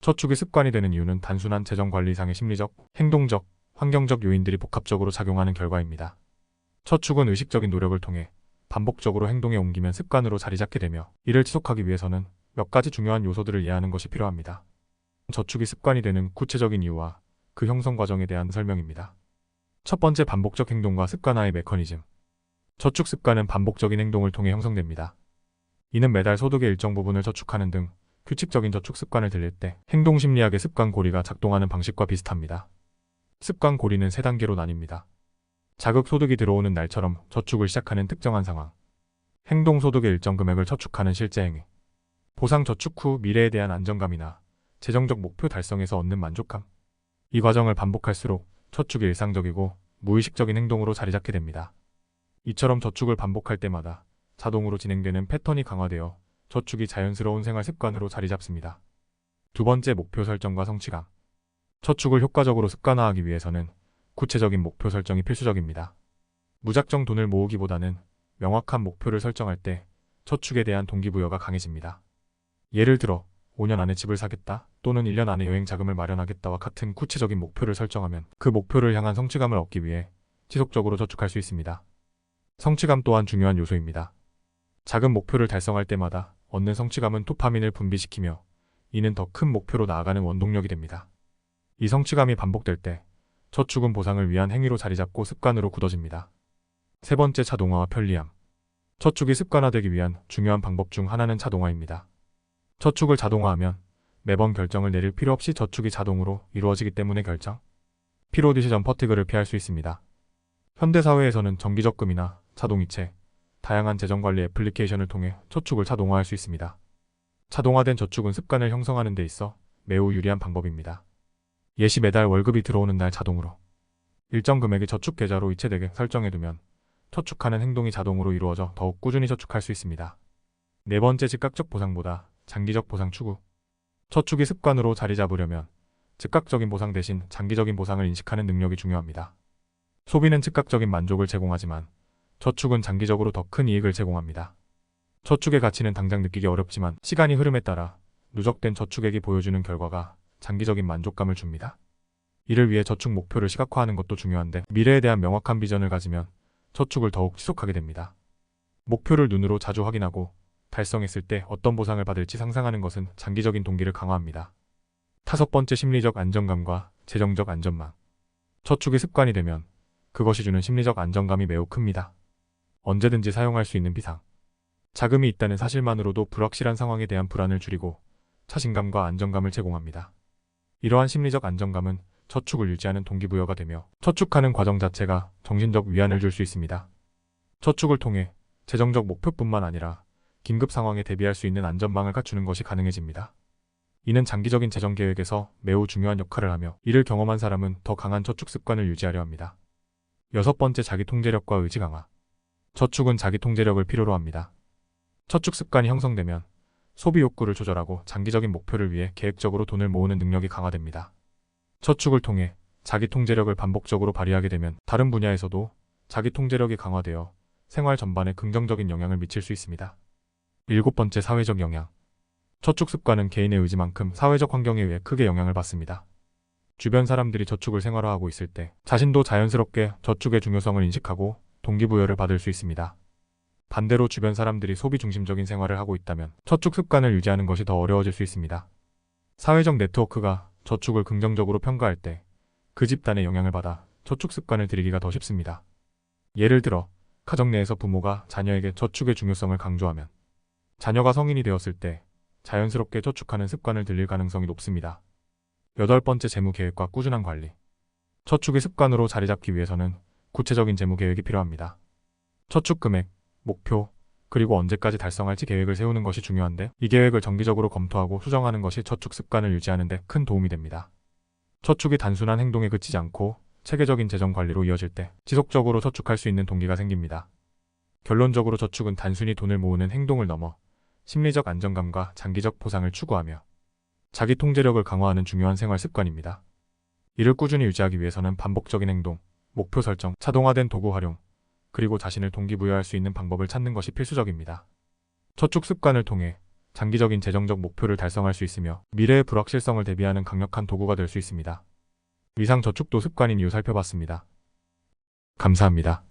저축이 습관이 되는 이유는 단순한 재정 관리 이상의 심리적, 행동적, 환경적 요인들이 복합적으로 작용하는 결과입니다. 저축은 의식적인 노력을 통해 반복적으로 행동에 옮기면 습관으로 자리 잡게 되며, 이를 지속하기 위해서는 몇 가지 중요한 요소들을 이해하는 것이 필요합니다. 저축이 습관이 되는 구체적인 이유와 그 형성 과정에 대한 설명입니다. 첫 번째, 반복적 행동과 습관화의 메커니즘. 저축 습관은 반복적인 행동을 통해 형성됩니다. 이는 매달 소득의 일정 부분을 저축하는 등 규칙적인 저축 습관을 들일 때 행동심리학의 습관 고리가 작동하는 방식과 비슷합니다. 습관 고리는 세 단계로 나뉩니다. 자극 소득이 들어오는 날처럼 저축을 시작하는 특정한 상황, 행동 소득의 일정 금액을 저축하는 실제 행위, 보상 저축 후 미래에 대한 안정감이나 재정적 목표 달성에서 얻는 만족감. 이 과정을 반복할수록 저축이 일상적이고 무의식적인 행동으로 자리 잡게 됩니다. 이처럼 저축을 반복할 때마다 자동으로 진행되는 패턴이 강화되어 저축이 자연스러운 생활 습관으로 자리 잡습니다. 두 번째, 목표 설정과 성취감. 저축을 효과적으로 습관화하기 위해서는 구체적인 목표 설정이 필수적입니다. 무작정 돈을 모으기보다는 명확한 목표를 설정할 때 저축에 대한 동기부여가 강해집니다. 예를 들어 5년 안에 집을 사겠다 또는 1년 안에 여행 자금을 마련하겠다와 같은 구체적인 목표를 설정하면 그 목표를 향한 성취감을 얻기 위해 지속적으로 저축할 수 있습니다. 성취감 또한 중요한 요소입니다. 작은 목표를 달성할 때마다 얻는 성취감은 도파민을 분비시키며, 이는 더 큰 목표로 나아가는 원동력이 됩니다. 이 성취감이 반복될 때 저축은 보상을 위한 행위로 자리 잡고 습관으로 굳어집니다. 세 번째, 자동화와 편리함. 저축이 습관화되기 위한 중요한 방법 중 하나는 자동화입니다. 저축을 자동화하면 매번 결정을 내릴 필요 없이 저축이 자동으로 이루어지기 때문에 피로 디시전 퍼티그를 피할 수 있습니다. 현대사회에서는 정기적금이나 자동이체, 다양한 재정관리 애플리케이션을 통해 저축을 자동화할 수 있습니다. 자동화된 저축은 습관을 형성하는 데 있어 매우 유리한 방법입니다. 예시, 매달 월급이 들어오는 날 자동으로 일정 금액이 저축 계좌로 이체되게 설정해두면 저축하는 행동이 자동으로 이루어져 더욱 꾸준히 저축할 수 있습니다. 네 번째, 즉각적 보상보다 장기적 보상 추구. 저축이 습관으로 자리 잡으려면 즉각적인 보상 대신 장기적인 보상을 인식하는 능력이 중요합니다. 소비는 즉각적인 만족을 제공하지만 저축은 장기적으로 더 큰 이익을 제공합니다. 저축의 가치는 당장 느끼기 어렵지만 시간이 흐름에 따라 누적된 저축액이 보여주는 결과가 장기적인 만족감을 줍니다. 이를 위해 저축 목표를 시각화하는 것도 중요한데, 미래에 대한 명확한 비전을 가지면 저축을 더욱 지속하게 됩니다. 목표를 눈으로 자주 확인하고 달성했을 때 어떤 보상을 받을지 상상하는 것은 장기적인 동기를 강화합니다. 다섯 번째, 심리적 안정감과 재정적 안전망. 저축이 습관이 되면 그것이 주는 심리적 안정감이 매우 큽니다. 언제든지 사용할 수 있는 비상, 자금이 있다는 사실만으로도 불확실한 상황에 대한 불안을 줄이고 자신감과 안정감을 제공합니다. 이러한 심리적 안정감은 저축을 유지하는 동기부여가 되며 저축하는 과정 자체가 정신적 위안을 줄 수 있습니다. 저축을 통해 재정적 목표뿐만 아니라 긴급 상황에 대비할 수 있는 안전망을 갖추는 것이 가능해집니다. 이는 장기적인 재정 계획에서 매우 중요한 역할을 하며, 이를 경험한 사람은 더 강한 저축 습관을 유지하려 합니다. 여섯 번째, 자기 통제력과 의지 강화. 저축은 자기 통제력을 필요로 합니다. 저축 습관이 형성되면 소비 욕구를 조절하고 장기적인 목표를 위해 계획적으로 돈을 모으는 능력이 강화됩니다. 저축을 통해 자기 통제력을 반복적으로 발휘하게 되면 다른 분야에서도 자기 통제력이 강화되어 생활 전반에 긍정적인 영향을 미칠 수 있습니다. 일곱 번째, 사회적 영향. 저축 습관은 개인의 의지만큼 사회적 환경에 의해 크게 영향을 받습니다. 주변 사람들이 저축을 생활화하고 있을 때 자신도 자연스럽게 저축의 중요성을 인식하고 동기부여를 받을 수 있습니다. 반대로 주변 사람들이 소비 중심적인 생활을 하고 있다면 저축 습관을 유지하는 것이 더 어려워질 수 있습니다. 사회적 네트워크가 저축을 긍정적으로 평가할 때 그 집단의 영향을 받아 저축 습관을 들이기가 더 쉽습니다. 예를 들어 가정 내에서 부모가 자녀에게 저축의 중요성을 강조하면 자녀가 성인이 되었을 때 자연스럽게 저축하는 습관을 들일 가능성이 높습니다. 여덟 번째, 재무 계획과 꾸준한 관리. 저축이 습관으로 자리 잡기 위해서는 구체적인 재무 계획이 필요합니다. 저축 금액, 목표, 그리고 언제까지 달성할지 계획을 세우는 것이 중요한데, 이 계획을 정기적으로 검토하고 수정하는 것이 저축 습관을 유지하는 데 큰 도움이 됩니다. 저축이 단순한 행동에 그치지 않고 체계적인 재정 관리로 이어질 때 지속적으로 저축할 수 있는 동기가 생깁니다. 결론적으로 저축은 단순히 돈을 모으는 행동을 넘어 심리적 안정감과 장기적 보상을 추구하며 자기 통제력을 강화하는 중요한 생활 습관입니다. 이를 꾸준히 유지하기 위해서는 반복적인 행동, 목표 설정, 자동화된 도구 활용, 그리고 자신을 동기부여할 수 있는 방법을 찾는 것이 필수적입니다. 저축 습관을 통해 장기적인 재정적 목표를 달성할 수 있으며 미래의 불확실성을 대비하는 강력한 도구가 될 수 있습니다. 위상 저축도 습관인 이유 살펴봤습니다. 감사합니다.